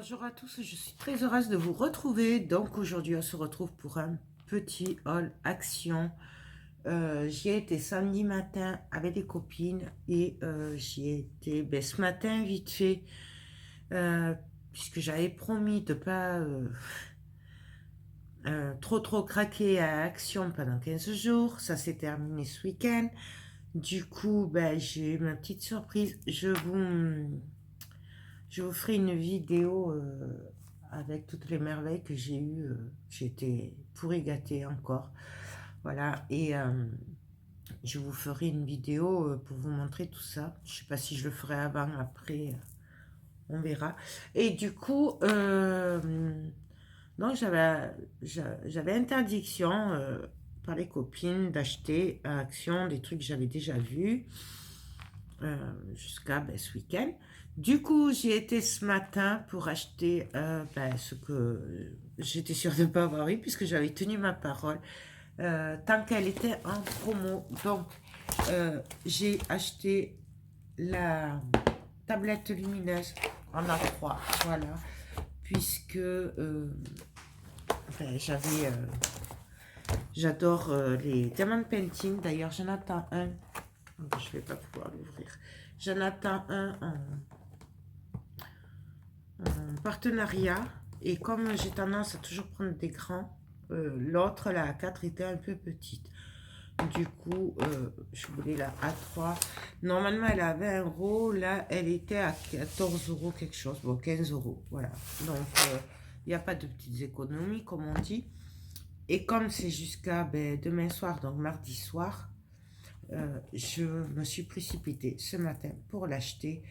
Bonjour à tous, je suis très heureuse de vous retrouver. Donc aujourd'hui on se retrouve pour un petit haul action. J'y ai été samedi matin avec des copines et j'y ai été ce matin vite fait, euh, puisque j'avais promis de pas trop craquer à Action pendant 15 jours. Ça s'est terminé ce week-end. Du coup, j'ai eu ma petite surprise. Je vous ferai une vidéo avec toutes les merveilles que j'ai eues. J'étais pourri gâtée encore. Voilà, et je vous ferai une vidéo pour vous montrer tout ça. Je sais pas si je le ferai avant, après, on verra. Et du coup, donc j'avais interdiction par les copines d'acheter à Action des trucs que j'avais déjà vus jusqu'à ce week-end. Du coup, j'y étais ce matin pour acheter ce que j'étais sûre de ne pas avoir eu, puisque j'avais tenu ma parole tant qu'elle était en promo. Donc, j'ai acheté la tablette lumineuse en A3, voilà, puisque j'adore les diamond painting. D'ailleurs, j'en attends un. Je vais pas pouvoir l'ouvrir. J'en attends un en partenariat. Et comme j'ai tendance à toujours prendre des grands, l'autre, la A4, était un peu petite. Du coup, je voulais la A3. Normalement, elle avait 20 euros. Là, elle était à 14 euros quelque chose. Bon, 15 euros. Voilà. Donc, il n'y a pas de petites économies, comme on dit. Et comme c'est jusqu'à demain soir, donc mardi soir, je me suis précipitée ce matin pour l'acheter.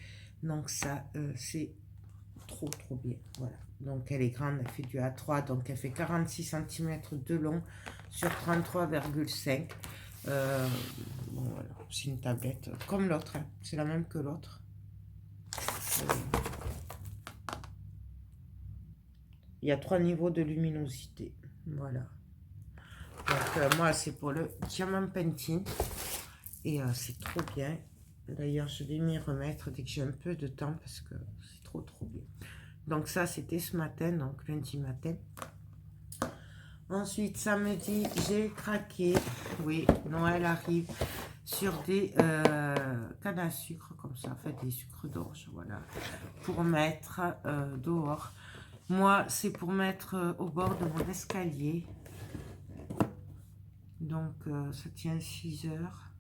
Donc ça, c'est trop bien. Voilà. Donc elle est grande, elle fait du A3, donc elle fait 46 cm de long sur 33,5. Bon, voilà. C'est une tablette comme l'autre, hein. C'est la même que l'autre. Il y a 3 niveaux de luminosité. Voilà. Donc moi, c'est pour le diamond painting. Et c'est trop bien. D'ailleurs, je vais m'y remettre dès que j'ai un peu de temps parce que c'est trop bien. Donc ça, c'était ce matin, donc lundi matin. Ensuite, samedi, j'ai craqué. Oui, Noël arrive sur des cannes à sucre comme ça, en fait des sucres d'orge, voilà, pour mettre dehors. Moi, c'est pour mettre au bord de mon escalier. Donc, ça tient 6 heures.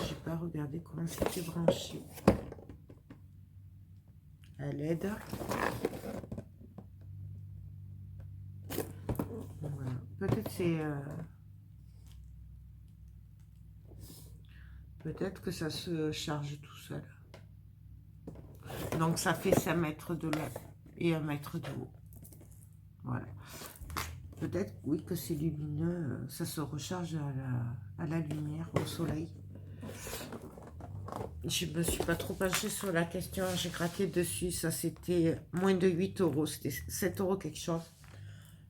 J'ai pas regardé comment c'était branché à LED. Voilà. Peut-être c'est peut-être que ça se charge tout seul. Donc ça fait 5 mètres de long et 1 mètre de haut. Voilà. Peut-être oui que c'est lumineux, ça se recharge à la lumière, au soleil. Je me suis pas trop penchée sur la question, j'ai craqué dessus, ça c'était moins de 8 euros, c'était 7 euros quelque chose.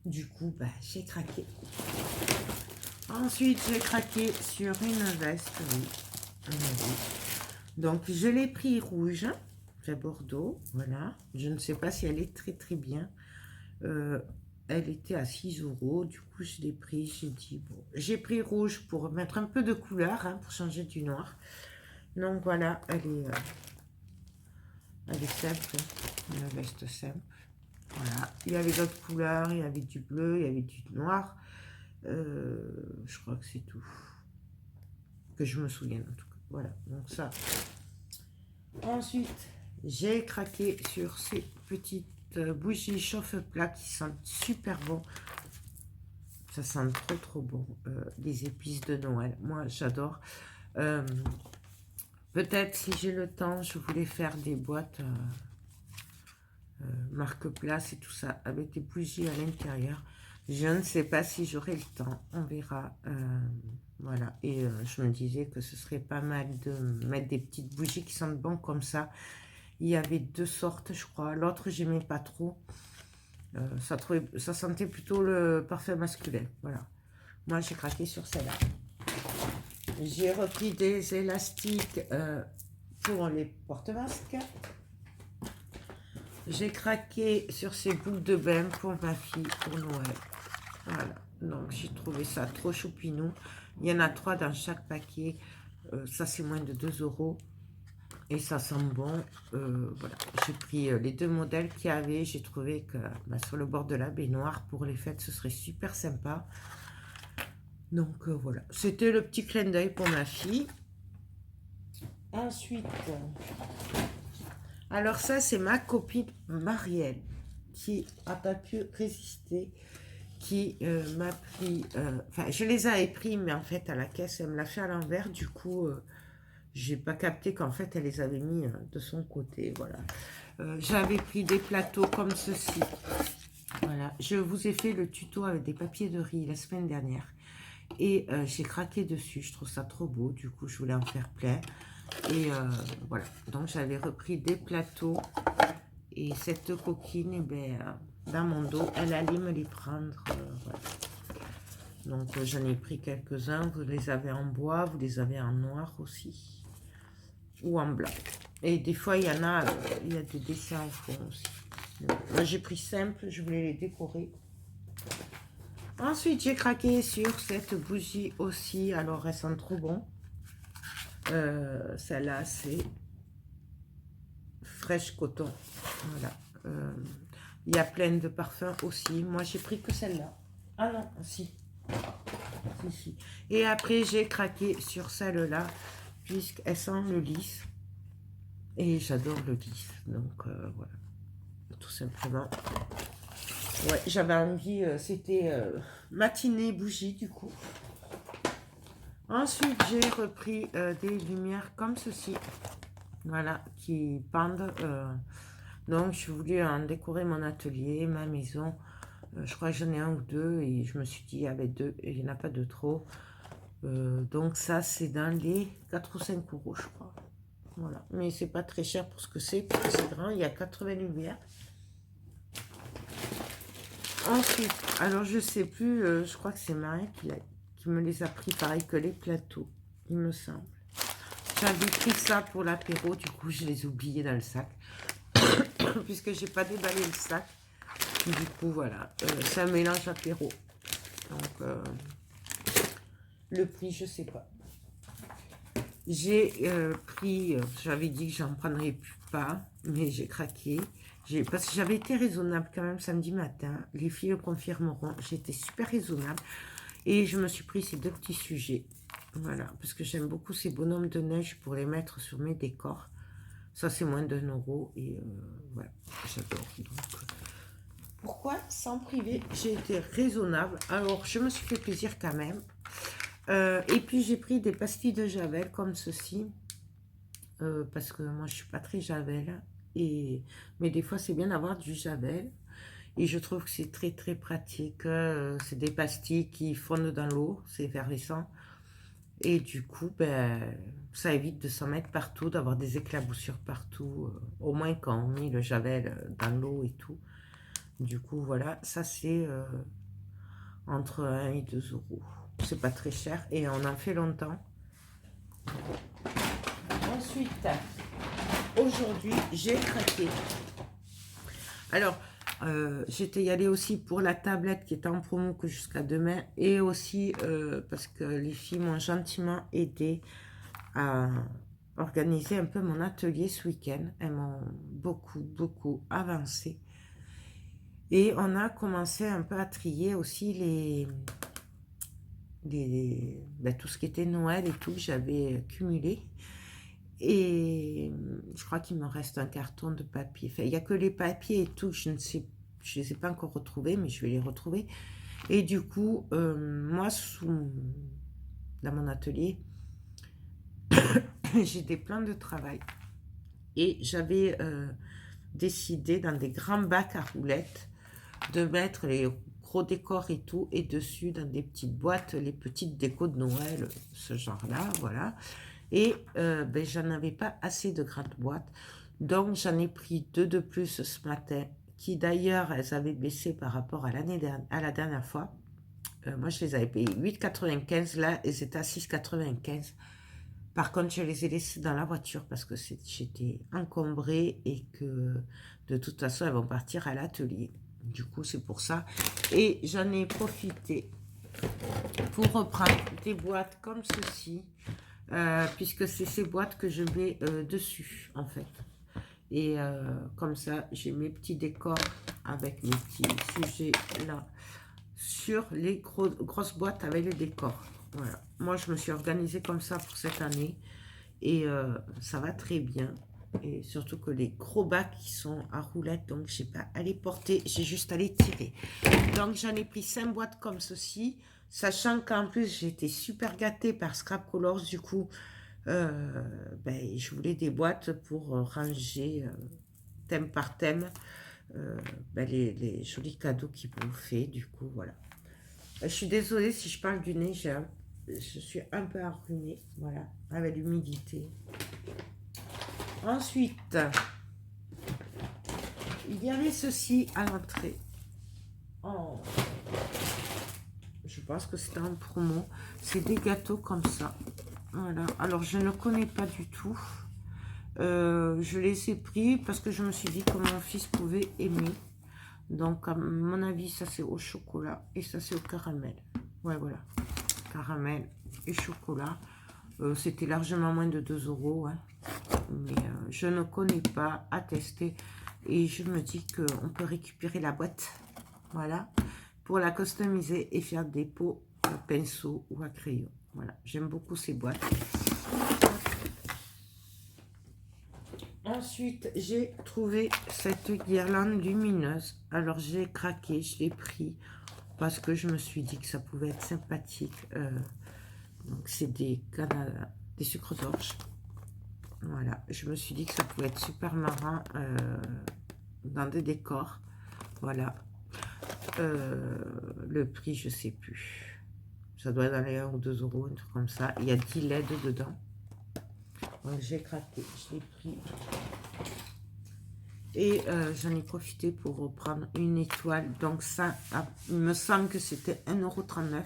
Du coup, j'ai craqué. Ensuite, j'ai craqué sur une veste, oui. Donc, je l'ai pris rouge, c'est Bordeaux, voilà. Je ne sais pas si elle est très bien. Elle était à 6 euros, du coup, je l'ai pris, j'ai dit, bon, j'ai pris rouge pour mettre un peu de couleur, hein, pour changer du noir. Donc, voilà, elle est simple, une veste simple. Voilà, il y avait d'autres couleurs, il y avait du bleu, il y avait du noir. Je crois que c'est tout. Que je me souvienne en tout cas. Voilà, donc ça. Ensuite, j'ai craqué sur ces petites bougies chauffe-plat qui sentent super bon. Ça sent trop bon. Les épices de Noël. Moi, j'adore. Peut-être si j'ai le temps, je voulais faire des boîtes marque place et tout ça avec des bougies à l'intérieur. Je ne sais pas si j'aurai le temps, on verra. Voilà, et je me disais que ce serait pas mal de mettre des petites bougies qui sentent bon comme ça. Il y avait 2 sortes, je crois. L'autre, j'aimais pas trop. Ça sentait plutôt le parfum masculin. Voilà. Moi, j'ai craqué sur celle-là. J'ai repris des élastiques pour les porte-masques. J'ai craqué sur ces boules de bain pour ma fille pour Noël. Voilà, donc j'ai trouvé ça trop choupinou. Il y en a 3 dans chaque paquet. Ça, c'est moins de 2 euros. Et ça sent bon. Voilà, j'ai pris les 2 modèles qu'il y avait. J'ai trouvé que sur le bord de la baignoire, pour les fêtes, ce serait super sympa. Donc voilà, c'était le petit clin d'œil pour ma fille. Ensuite, alors ça, c'est ma copine Marielle qui n'a pas pu résister, qui m'a pris... Enfin, je les avais pris, mais en fait, à la caisse, elle me l'a fait à l'envers. Du coup, j'ai pas capté qu'en fait, elle les avait mis de son côté. Voilà. J'avais pris des plateaux comme ceci. Voilà. Je vous ai fait le tuto avec des papiers de riz la semaine dernière. Et j'ai craqué dessus. Je trouve ça trop beau. Du coup, je voulais en faire plein. Et voilà. Donc, j'avais repris des plateaux. Et cette coquine, eh ben, dans mon dos, elle allait me les prendre. Voilà. Donc, j'en ai pris quelques-uns. Vous les avez en bois, vous les avez en noir aussi. Ou en blanc. Et des fois, il y en a, il y a des dessins en fond aussi. Moi, j'ai pris simple, je voulais les décorer. Ensuite, j'ai craqué sur cette bougie aussi. Alors, elle sent trop bon. Celle-là, c'est Fresh Coton. Voilà. Il y a plein de parfums aussi. Moi, j'ai pris que celle-là. Ah non, si. Si. Et après, j'ai craqué sur celle-là, puisqu'elle sent le lys. Et j'adore le lys. Donc, voilà. Tout simplement. Ouais, j'avais envie, c'était matinée bougie, du coup. Ensuite, j'ai repris des lumières comme ceci. Voilà, qui pendent. Donc, je voulais en décorer mon atelier, ma maison. Je crois que j'en ai un ou deux et je me suis dit, avec deux, il n'y en a pas de trop. Donc, ça, c'est dans les 4 ou 5 euros, je crois. Voilà, mais c'est pas très cher pour ce que c'est, parce que c'est grand. Il y a 80 lumières. Ensuite, alors je sais plus, je crois que c'est Marie qui me les a pris, pareil que les plateaux, il me semble. J'avais pris ça pour l'apéro, du coup je les ai oubliés dans le sac, puisque j'ai pas déballé le sac. Du coup voilà, c'est un mélange apéro. Donc le prix, je sais pas. J'ai pris, j'avais dit que j'en prendrais plus pas, mais j'ai craqué. Parce que j'avais été raisonnable quand même samedi matin. Les filles le confirmeront. J'étais super raisonnable. Et je me suis pris ces 2 petits sujets. Voilà, parce que j'aime beaucoup ces bonhommes de neige pour les mettre sur mes décors. Ça, c'est moins d'1 euro. Et voilà, j'adore. Pourquoi s'en priver? J'ai été raisonnable. Alors, je me suis fait plaisir quand même. Et puis, j'ai pris des pastilles de Javel comme ceci. Parce que moi, je suis pas très Javel. Mais des fois, c'est bien d'avoir du Javel. Et je trouve que c'est très, très pratique. C'est des pastilles qui fondent dans l'eau. C'est effervescent. Et du coup, ben, ça évite de s'en mettre partout, d'avoir des éclaboussures partout. Au moins quand on met le Javel dans l'eau et tout. Du coup, voilà. Ça, c'est entre 1 et 2 euros. C'est pas très cher. Et on en fait longtemps. Ensuite, aujourd'hui, j'ai craqué. Alors, j'étais y allée aussi pour la tablette qui était en promo que jusqu'à demain. Et aussi parce que les filles m'ont gentiment aidé à organiser un peu mon atelier ce week-end. Elles m'ont beaucoup, beaucoup avancé. Et on a commencé un peu à trier aussi tout ce qui était Noël et tout que j'avais cumulé. Et je crois qu'il me reste un carton de papier. Enfin, il n'y a que les papiers et tout, je ne les ai pas encore retrouvés, mais je vais les retrouver. Et du coup, moi, dans mon atelier, j'ai des plans de travail. Et j'avais décidé, dans des grands bacs à roulettes, de mettre les gros décors et tout, et dessus, dans des petites boîtes, les petites décos de Noël, ce genre-là, voilà. Et ben, j'en avais pas assez de grandes boîtes. Donc, j'en ai pris 2 de plus ce matin, qui d'ailleurs, elles avaient baissé par rapport à la dernière fois. Moi, je les avais payées 8,95. Là, elles étaient à 6,95. Par contre, je les ai laissés dans la voiture parce que j'étais encombrée et que de toute façon, elles vont partir à l'atelier. Du coup, c'est pour ça. Et j'en ai profité pour reprendre des boîtes comme ceci, puisque c'est ces boîtes que je mets dessus, en fait. Et comme ça, j'ai mes petits décors avec mes petits sujets là sur les grosses boîtes avec les décors. Voilà. Moi, je me suis organisée comme ça pour cette année et ça va très bien. Et surtout que les gros bacs qui sont à roulettes, donc je n'ai pas à les porter, j'ai juste à les tirer. Donc j'en ai pris 5 boîtes comme ceci, sachant qu'en plus j'étais super gâtée par Scrap Colors, du coup je voulais des boîtes pour ranger thème par thème les jolis cadeaux qu'ils m'ont fait, du coup voilà. Je suis désolée si je parle du nez, je suis un peu enrhumée, voilà, avec l'humidité. Ensuite, il y avait ceci à l'entrée. Oh. Je pense que c'était en promo. C'est des gâteaux comme ça. Voilà. Alors, je ne connais pas du tout. Je les ai pris parce que je me suis dit que mon fils pouvait aimer. Donc, à mon avis, ça c'est au chocolat et ça c'est au caramel. Ouais, voilà. Caramel et chocolat. C'était largement moins de 2 €. Hein. Mais je ne connais pas à tester. Et je me dis qu'on peut récupérer la boîte. Voilà. Pour la customiser et faire des pots à pinceau ou à crayon. Voilà. J'aime beaucoup ces boîtes. Ensuite, j'ai trouvé cette guirlande lumineuse. Alors, j'ai craqué, je l'ai pris parce que je me suis dit que ça pouvait être sympathique. Donc, c'est des sucres d'orge. Voilà, je me suis dit que ça pouvait être super marrant dans des décors. Voilà. Le prix, je sais plus. Ça doit être dans les 1 ou 2 €, un truc comme ça. Il y a 10 LED dedans. Donc, j'ai craqué, je l'ai pris. Et j'en ai profité pour reprendre une étoile. Donc ça, il me semble que c'était 1,39 €.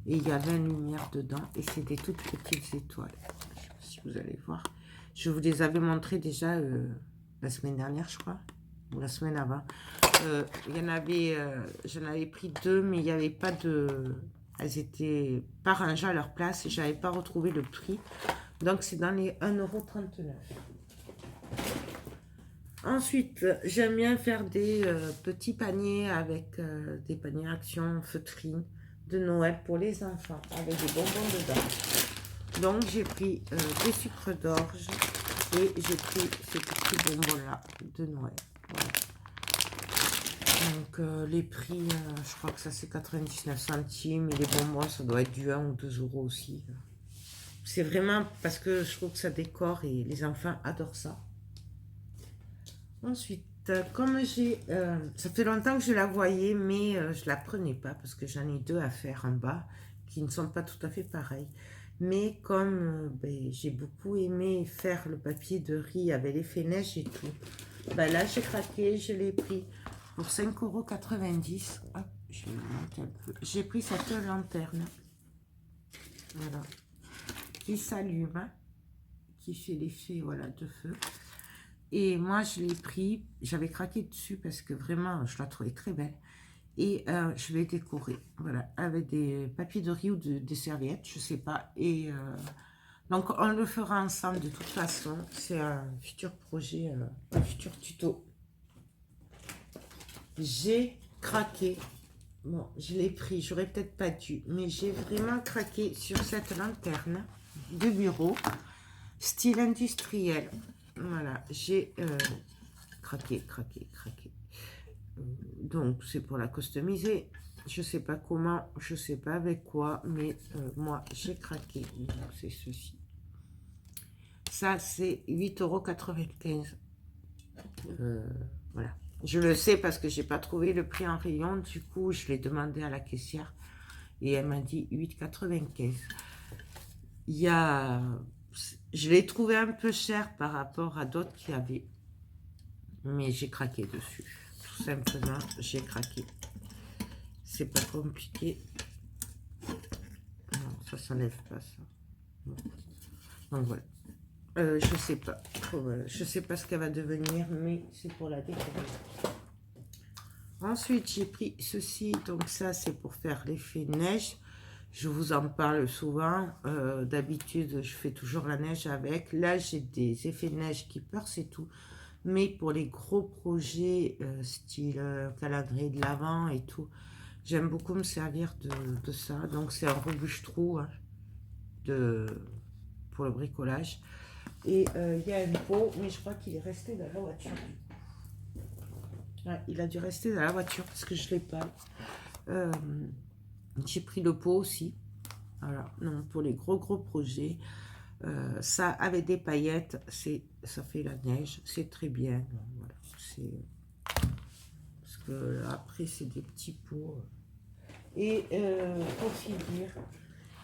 Et il y avait une lumière dedans. Et c'est des toutes petites étoiles. Je ne sais pas si vous allez voir. Je vous les avais montrées déjà la semaine dernière, je crois. Ou la semaine avant. Il y en avait, j'en avais pris 2, mais il n'y avait pas de... Elles étaient pas rangées à leur place et je n'avais pas retrouvé le prix. Donc c'est dans les 1,39 €. Ensuite, j'aime bien faire des petits paniers avec des paniers action feutrine de Noël pour les enfants, avec des bonbons dedans. Donc, j'ai pris des sucres d'orge et j'ai pris ces petits bonbons-là de Noël. Voilà. Donc, les prix, je crois que ça c'est 99 centimes et les bonbons, ça doit être du 1 ou 2 € aussi. C'est vraiment parce que je trouve que ça décore et les enfants adorent ça. Ensuite, comme j'ai... ça fait longtemps que je la voyais, mais je la prenais pas parce que j'en ai 2 à faire en bas qui ne sont pas tout à fait pareils. Mais comme j'ai beaucoup aimé faire le papier de riz avec l'effet neige et tout, là j'ai craqué, je l'ai pris pour 5,90 €. Hop, je vais monter un peu. J'ai pris cette lanterne. Voilà. Qui s'allume, hein, qui fait l'effet voilà, de feu. Et moi, je l'ai pris, j'avais craqué dessus parce que vraiment, je la trouvais très belle. Et je l'ai décorée, voilà, avec des papiers de riz ou des serviettes, je sais pas. Et donc, on le fera ensemble de toute façon. C'est un futur projet, un futur tuto. J'ai craqué. Bon, je l'ai pris, j'aurais peut-être pas dû, mais j'ai vraiment craqué sur cette lanterne de bureau, style industriel. Voilà, j'ai craqué. Donc, c'est pour la customiser. Je sais pas comment, je sais pas avec quoi, mais moi, j'ai craqué. C'est ceci. Ça, c'est 8,95 €. Voilà. Je le sais parce que j'ai pas trouvé le prix en rayon. Du coup, je l'ai demandé à la caissière et elle m'a dit 8,95 €. Il y a... Je l'ai trouvé un peu cher par rapport à d'autres qui avaient. Mais j'ai craqué dessus. Tout simplement, j'ai craqué. C'est pas compliqué. Non, ça s'enlève pas, ça. Non. Donc voilà. Je sais pas ce qu'elle va devenir, mais c'est pour la décorer. Ensuite, j'ai pris ceci. Donc ça, c'est pour faire l'effet neige. Je vous en parle souvent. D'habitude, je fais toujours la neige avec. Là, j'ai des effets de neige qui percent et tout. Mais pour les gros projets, style calendrier de l'Avent et tout, j'aime beaucoup me servir de ça. Donc, c'est un rebouche-trou hein, pour le bricolage. Et il y a une peau, mais je crois qu'il est resté dans la voiture. Ouais, il a dû rester dans la voiture parce que je ne l'ai pas. J'ai pris le pot aussi. Voilà, non, pour les gros projets. Ça avec des paillettes, ça fait la neige, c'est très bien. Voilà, parce que après c'est des petits pots. Et pour finir,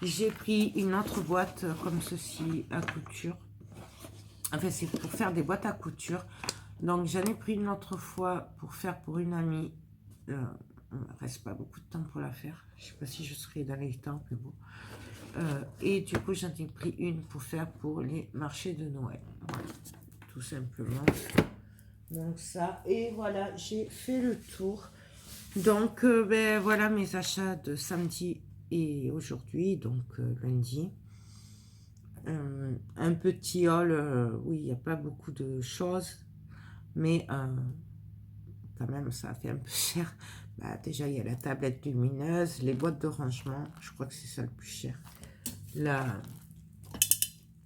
j'ai pris une autre boîte comme ceci à couture. Enfin, c'est pour faire des boîtes à couture. Donc j'en ai pris une autre fois pour faire pour une amie. Il ne reste pas beaucoup de temps pour la faire. Je ne sais pas si je serai dans les temps, mais bon. Et du coup, j'en ai pris une pour faire pour les marchés de Noël. Voilà, tout simplement. Donc ça, et voilà, j'ai fait le tour. Donc, ben, voilà mes achats de samedi et aujourd'hui, donc lundi. Un petit haul, oui, il n'y a pas beaucoup de choses, mais quand même, ça a fait un peu cher. Bah, déjà, il y a la tablette lumineuse, les boîtes de rangement, je crois que c'est ça le plus cher. La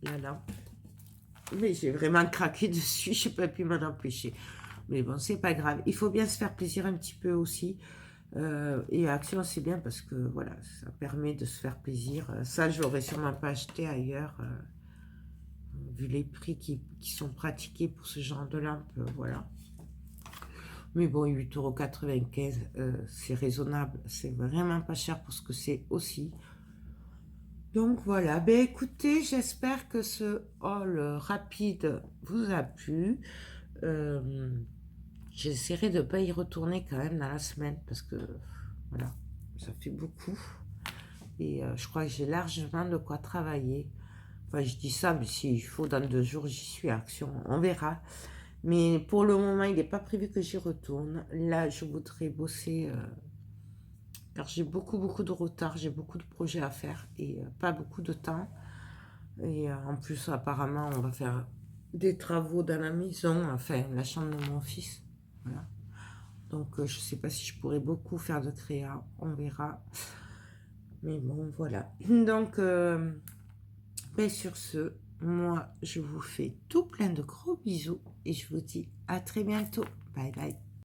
lampe. Mais j'ai vraiment craqué dessus, je n'ai pas pu m'en empêcher. Mais bon, c'est pas grave. Il faut bien se faire plaisir un petit peu aussi. Et Action, c'est bien parce que voilà, ça permet de se faire plaisir. Ça, je l'aurais sûrement pas acheté ailleurs, vu les prix qui sont pratiqués pour ce genre de lampe. Voilà. Mais bon, 8,95 €, c'est raisonnable. C'est vraiment pas cher pour ce que c'est aussi. Donc voilà, ben écoutez, j'espère que ce haul rapide vous a plu. J'essaierai de ne pas y retourner quand même dans la semaine parce que voilà, ça fait beaucoup. Et je crois que j'ai largement de quoi travailler. Enfin, je dis ça, mais s'il faut, dans 2 jours, j'y suis à Action, on verra. Mais pour le moment, il n'est pas prévu que j'y retourne. Là, je voudrais bosser car j'ai beaucoup de retard, j'ai beaucoup de projets à faire et pas beaucoup de temps. Et en plus, apparemment, on va faire des travaux dans la maison, enfin, la chambre de mon fils. Voilà. Donc, je ne sais pas si je pourrais beaucoup faire de créa, on verra. Mais bon, voilà. Donc, ben sur ce, moi, je vous fais tout plein de gros bisous et je vous dis à très bientôt. Bye bye.